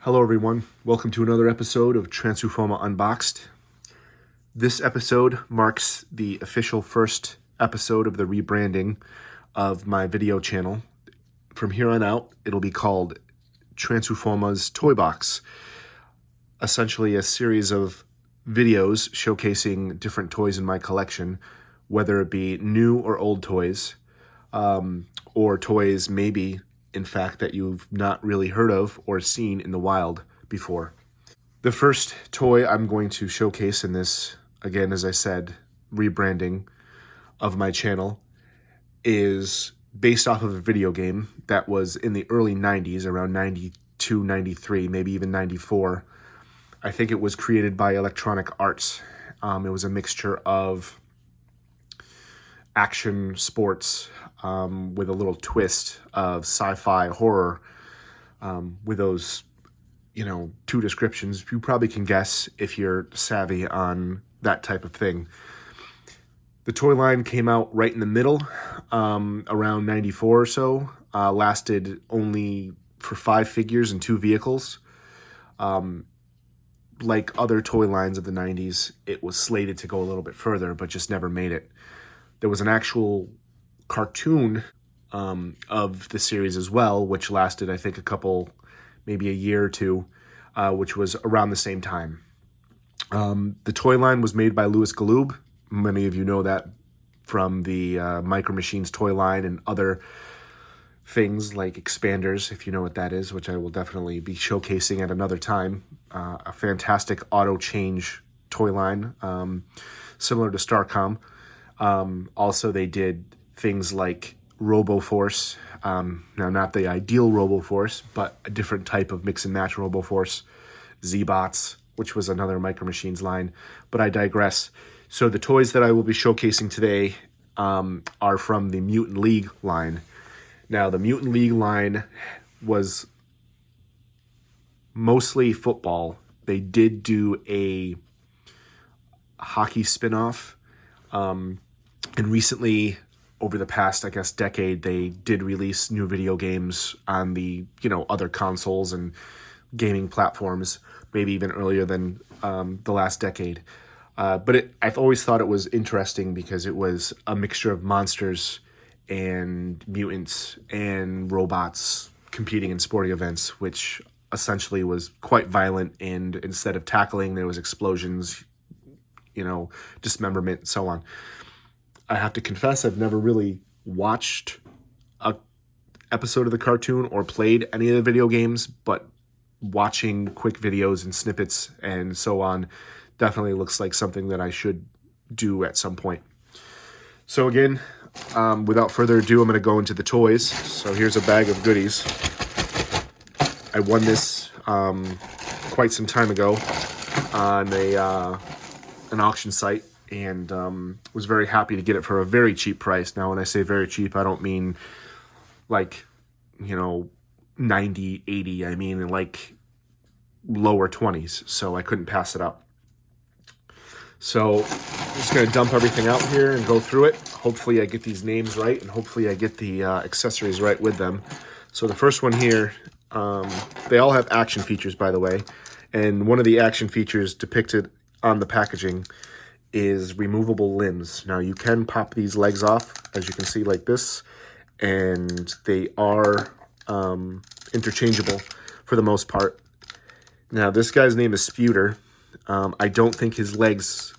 Hello everyone, welcome to another episode of Trasufoma Unboxed. This episode marks the official first episode of the rebranding of my video channel. From here on out, it'll be called Trasufoma's toyBox. Essentially a series of videos showcasing different toys in my collection, whether it be new or old toys, or toys maybe in fact that you've not really heard of or seen in the wild before. The first toy I'm going to showcase in this, again, as I said, rebranding of my channel, is based off of a video game that was in the early 90s, around 92, 93, maybe even 94. I think it was created by Electronic Arts. It was a mixture of action sports with a little twist of sci-fi horror, with those, two descriptions. You probably can guess if you're savvy on that type of thing. The toy line came out right in the middle, around 94 or so, lasted only for 5 figures and 2 vehicles. Like other toy lines of the 90s, it was slated to go a little bit further, but just never made it. There was an actual cartoon of the series as well, which lasted, I think, maybe a year or two, which was around the same time. The toy line was made by Galoob. Many of you know that from the Micro Machines toy line and other things like expanders, if you know what that is, which I will definitely be showcasing at another time. A fantastic auto change toy line, similar to Starcom. Also, they did things like Roboforce. Now, not the ideal Roboforce, but a different type of mix and match Roboforce. Z-Bots, which was another Micro Machines line. But I digress. So the toys that I will be showcasing today are from the Mutant League line. Now, the Mutant League line was mostly football. They did do a hockey spin-off. And recently, over the past, decade, they did release new video games on the, other consoles and gaming platforms, maybe even earlier than the last decade. But I've always thought it was interesting because it was a mixture of monsters and mutants and robots competing in sporting events, which essentially was quite violent. And instead of tackling, there was explosions, dismemberment, and so on. I have to confess, I've never really watched an episode of the cartoon or played any of the video games, but watching quick videos and snippets and so on definitely looks like something that I should do at some point. So again, without further ado, I'm going to go into the toys. So here's a bag of goodies. I won this quite some time ago on an auction site, and was very happy to get it for a very cheap price. Now, when I say very cheap, I don't mean like, 90, 80. I mean like lower 20s, so I couldn't pass it up. So I'm just going to dump everything out here and go through it. Hopefully I get these names right, and hopefully I get the accessories right with them. So the first one here, they all have action features, by the way. And one of the action features depicted on the packaging is removable limbs. Now, you can pop these legs off, as you can see, like this, and they are interchangeable for the most part. Now, this guy's name is Sputer. I don't think his legs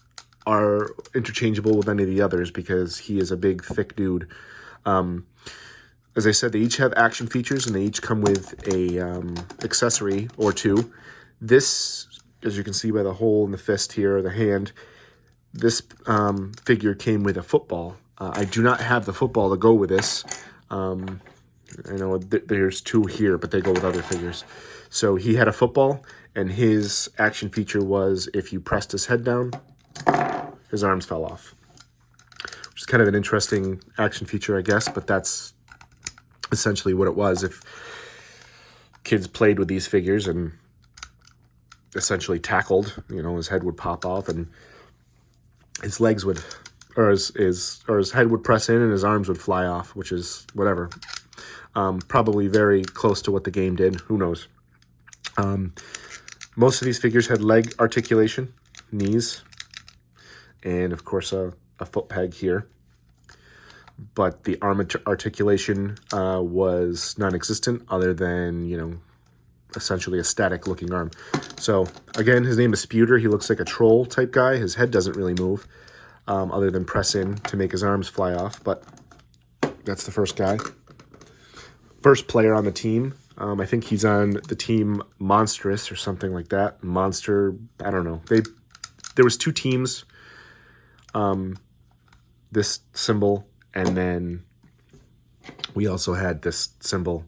are interchangeable with any of the others because he is a big, thick dude. As I said, they each have action features, and they each come with a accessory or two. This, as you can see by the hole in the fist here, or the hand, this figure came with a football. I do not have the football to go with this. I know there's 2 here, but they go with other figures. So he had a football, and his action feature was if you pressed his head down, his arms fell off. Which is kind of an interesting action feature, I guess, but that's essentially what it was. If kids played with these figures and essentially tackled, his head would pop off and his legs would, or his head would press in and his arms would fly off, which is whatever. Probably very close to what the game did. Who knows? Most of these figures had leg articulation, knees, and of course a foot peg here. But the arm articulation was non-existent, other than, you know, essentially a static looking arm. So again, his name is Sputer. He looks like a troll type guy. His head doesn't really move, other than press in to make his arms fly off. But that's the first guy. First player on the team. I think he's on the team Monstrous or something like that. Monster, I don't know. There was two teams. This symbol, and then we also had this symbol,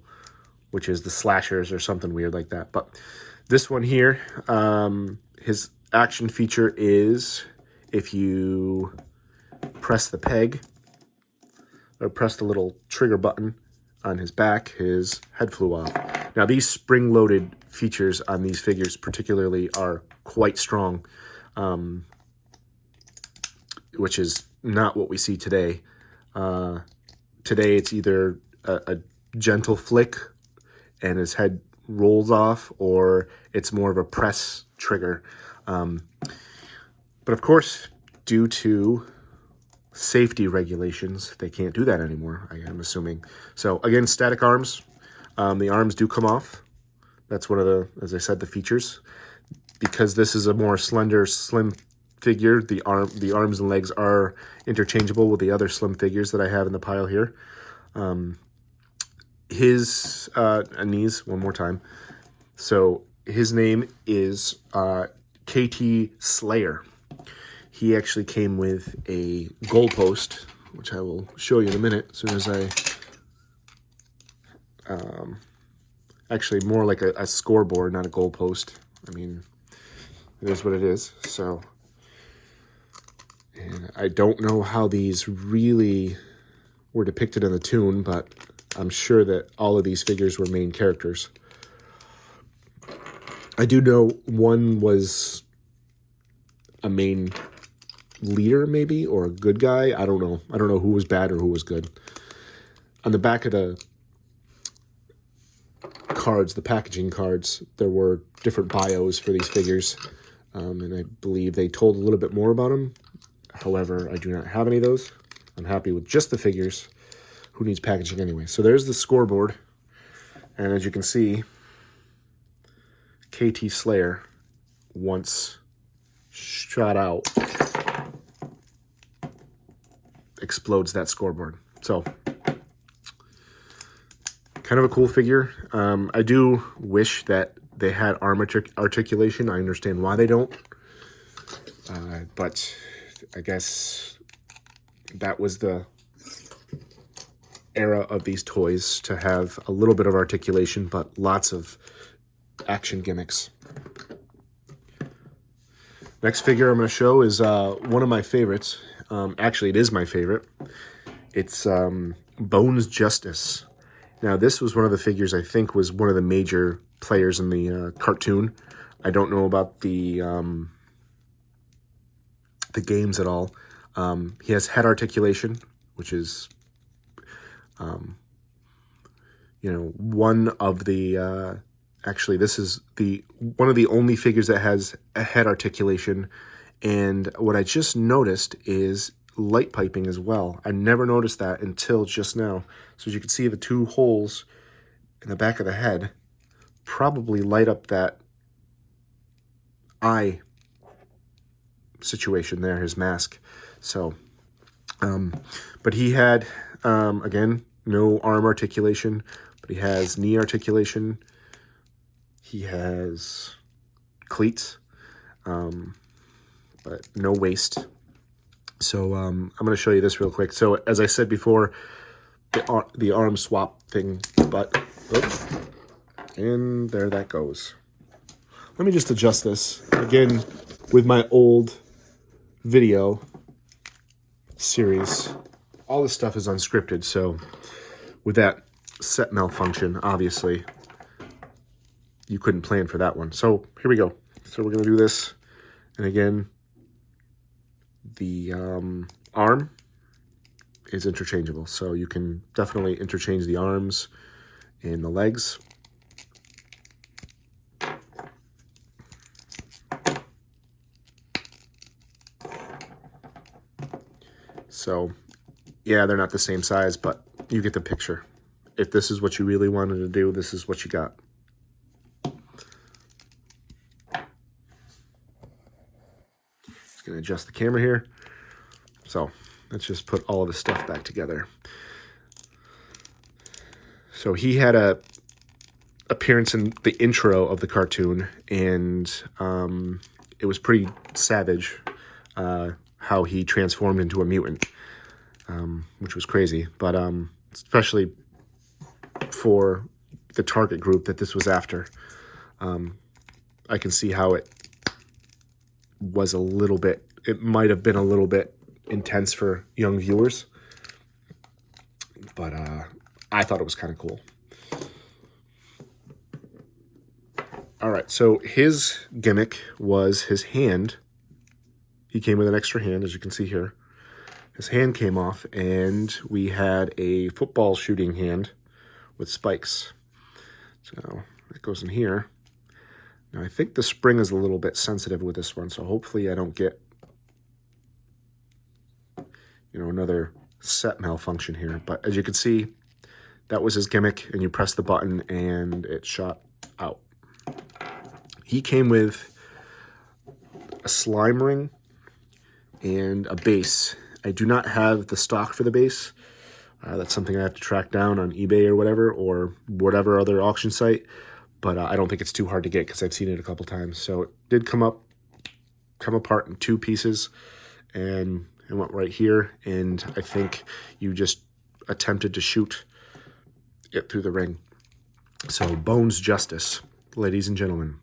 which is the Slashers or something weird like that. But this one here, his action feature is if you press the peg or press the little trigger button on his back, his head flew off. Now, these spring-loaded features on these figures particularly are quite strong, which is not what we see today. Today, it's either a gentle flick and his head rolls off, or it's more of a press trigger. But of course, due to safety regulations, they can't do that anymore, I'm assuming. So again, static arms. The arms do come off. That's one of the, as I said, the features. Because this is a more slender, slim figure, the arms and legs are interchangeable with the other slim figures that I have in the pile here. His knees, one more time. So his name is KT Slayer. He actually came with a goalpost, which I will show you in a minute as soon as I... actually, more like a scoreboard, not a goalpost. I mean, it is what it is. So, and I don't know how these really were depicted in the toon, but I'm sure that all of these figures were main characters. I do know one was a main leader, maybe, or a good guy. I don't know. I don't know who was bad or who was good. On the back of the cards, the packaging cards, there were different bios for these figures, and I believe they told a little bit more about them. However, I do not have any of those. I'm happy with just the figures. Who needs packaging anyway? So there's the scoreboard, and as you can see, KT Slayer, once shot out, explodes that scoreboard. So, kind of a cool figure. I do wish that they had arm articulation. I understand why they don't. But I guess that was the era of these toys, to have a little bit of articulation, but lots of action gimmicks. Next figure I'm going to show is one of my favorites. Actually, it is my favorite. It's Bones Justice. Now, this was one of the figures I think was one of the major players in the cartoon. I don't know about the games at all. He has head articulation, which is, you know, one of the... actually, this is one of the only figures that has a head articulation. And what I just noticed is light piping as well. I never noticed that until just now. So as you can see, the two holes in the back of the head probably light up that eye situation there, his mask. So, but he had, again, no arm articulation, but he has knee articulation. He has cleats, but no waist. So I'm going to show you this real quick. So as I said before, the arm swap thing, but oops, and there that goes. Let me just adjust this again with my old video series. All this stuff is unscripted, so with that set malfunction, obviously, you couldn't plan for that one. So here we go. So we're going to do this. And again, the arm is interchangeable. So you can definitely interchange the arms and the legs. So, yeah, they're not the same size, but you get the picture. If this is what you really wanted to do, this is what you got. Just going to adjust the camera here. So, let's just put all of the stuff back together. So, he had a appearance in the intro of the cartoon, and it was pretty savage how he transformed into a mutant, which was crazy. But especially for the target group that this was after, I can see how it was a little bit, it might have been a little bit intense for young viewers, but I thought it was kind of cool. All right, so his gimmick was his hand. He came with an extra hand, as you can see here. His hand came off, and we had a football shooting hand with spikes. So that goes in here. Now, I think the spring is a little bit sensitive with this one, so hopefully I don't get, another set malfunction here. But as you can see, that was his gimmick, and you press the button, and it shot out. He came with a slime ring and a base. I do not have the stock for the base. That's something I have to track down on eBay or whatever other auction site. But I don't think it's too hard to get because I've seen it a couple times. So it did come apart in 2 pieces, and it went right here. And I think you just attempted to shoot it through the ring. So Bones Justice, ladies and gentlemen.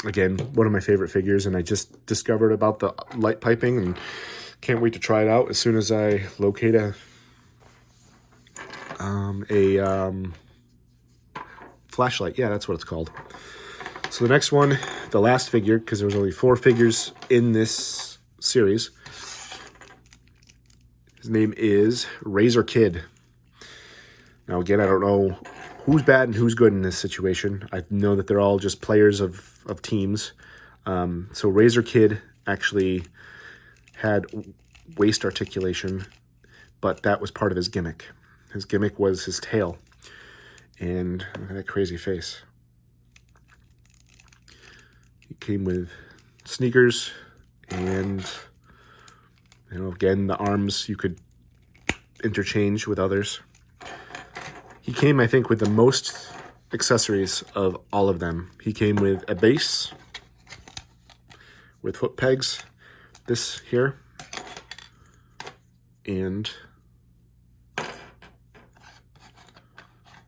Again, one of my favorite figures, and I just discovered about the light piping and can't wait to try it out as soon as I locate a flashlight. Yeah, that's what it's called. So the next one, the last figure, because there was only 4 figures in this series. His name is Razor Kid. Now, again, I don't know who's bad and who's good in this situation. I know that they're all just players of teams. So Razor Kid actually had waist articulation, but that was part of his gimmick. His gimmick was his tail. And look at that crazy face. He came with sneakers and, again, the arms you could interchange with others. He came, I think, with the most accessories of all of them. He came with a base with foot pegs, this here, and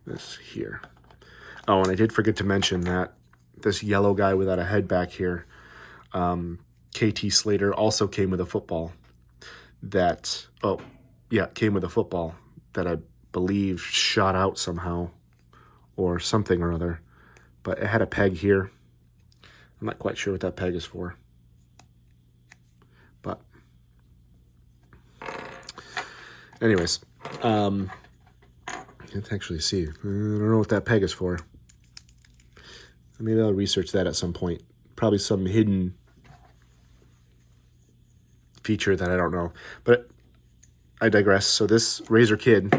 this here. Oh, and I did forget to mention that this yellow guy without a head back here, KT Slater, also came with a football that, came with a football that I believe shot out somehow or something or other, but it had a peg here. I'm not quite sure what that peg is for, but anyways, can't actually see. I don't know what that peg is for. Maybe I'll research that at some point. Probably some hidden feature that I don't know, but I digress. So this Razor Kid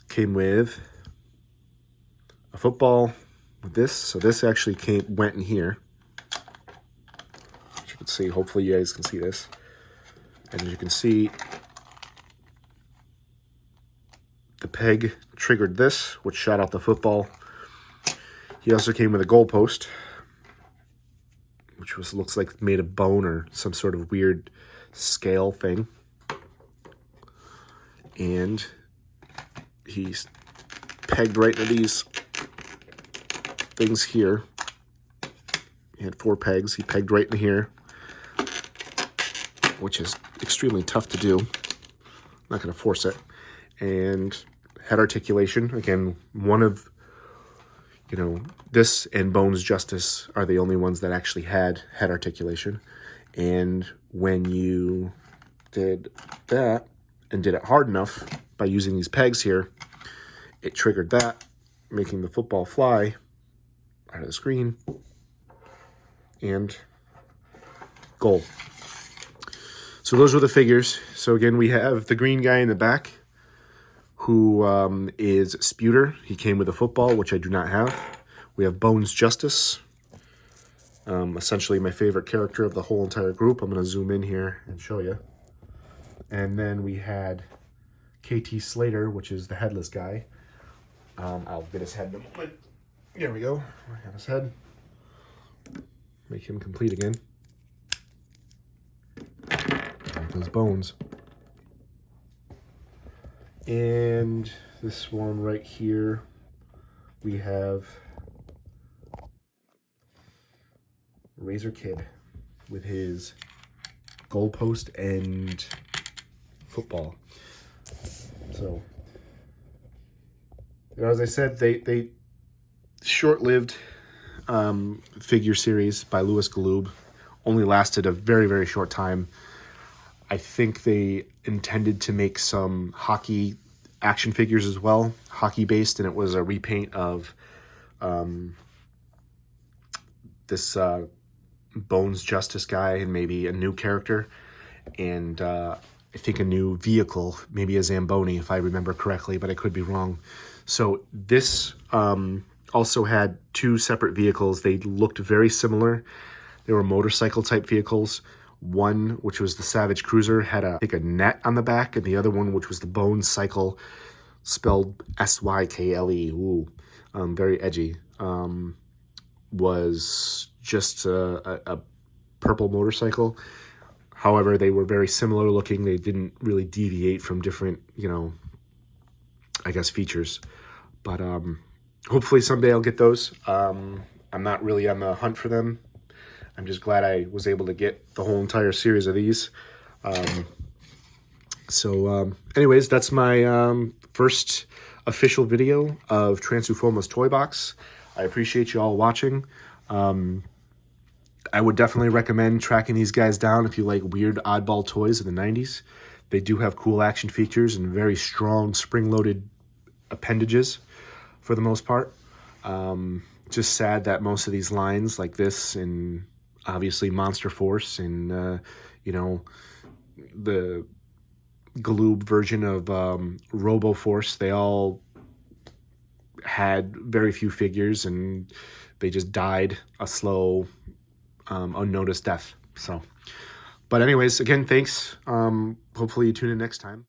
came with a football with this. So this actually went in here. As you can see, hopefully you guys can see this. And as you can see, the peg triggered this, which shot out the football. He also came with a goalpost, which looks like made of bone or some sort of weird scale thing. And he's pegged right into these things here. He had 4 pegs. He pegged right in here, which is extremely tough to do. I'm not going to force it. And head articulation. Again, one of, this and Bones Justice are the only ones that actually had head articulation. And when you did that and did it hard enough by using these pegs here, it triggered that, making the football fly out of the screen, and goal. So those were the figures. So again, we have the green guy in the back, who is Sputer. He came with a football, which I do not have. We have Bones Justice, essentially my favorite character of the whole entire group. I'm going to zoom in here and show you. And then we had KT Slater, which is the headless guy. I'll get his head in a moment. There we go. I got his head. Make him complete again. Like those bones. And this one right here, we have Razor Kid with his goalpost and football. So, you know, as I said, they short-lived figure series by Louis Galoob only lasted a very, very short time. I think they intended to make some hockey action figures as well, hockey-based, and it was a repaint of this Bones Justice guy and maybe a new character, and I think a new vehicle, maybe a Zamboni, if I remember correctly, but I could be wrong. So this also had two separate vehicles. They looked very similar. They were motorcycle-type vehicles. One, which was the Savage Cruiser, had I think a net on the back, and the other one, which was the Bone Cycle, spelled S-Y-K-L-E, ooh, very edgy, was just a purple motorcycle. However, they were very similar looking. They didn't really deviate from different, you know, I guess, features. But hopefully someday I'll get those. I'm not really on the hunt for them. I'm just glad I was able to get the whole entire series of these. Anyways, that's my first official video of Trasufoma's Toy Box. I appreciate you all watching. I would definitely recommend tracking these guys down if you like weird oddball toys of the 90s. They do have cool action features and very strong spring-loaded appendages for the most part. Just sad that most of these lines like this and obviously Monster Force and, you know, the Galoob version of Roboforce, they all had very few figures and they just died a slow, unnoticed death. So, but anyways, again, thanks. Hopefully you tune in next time.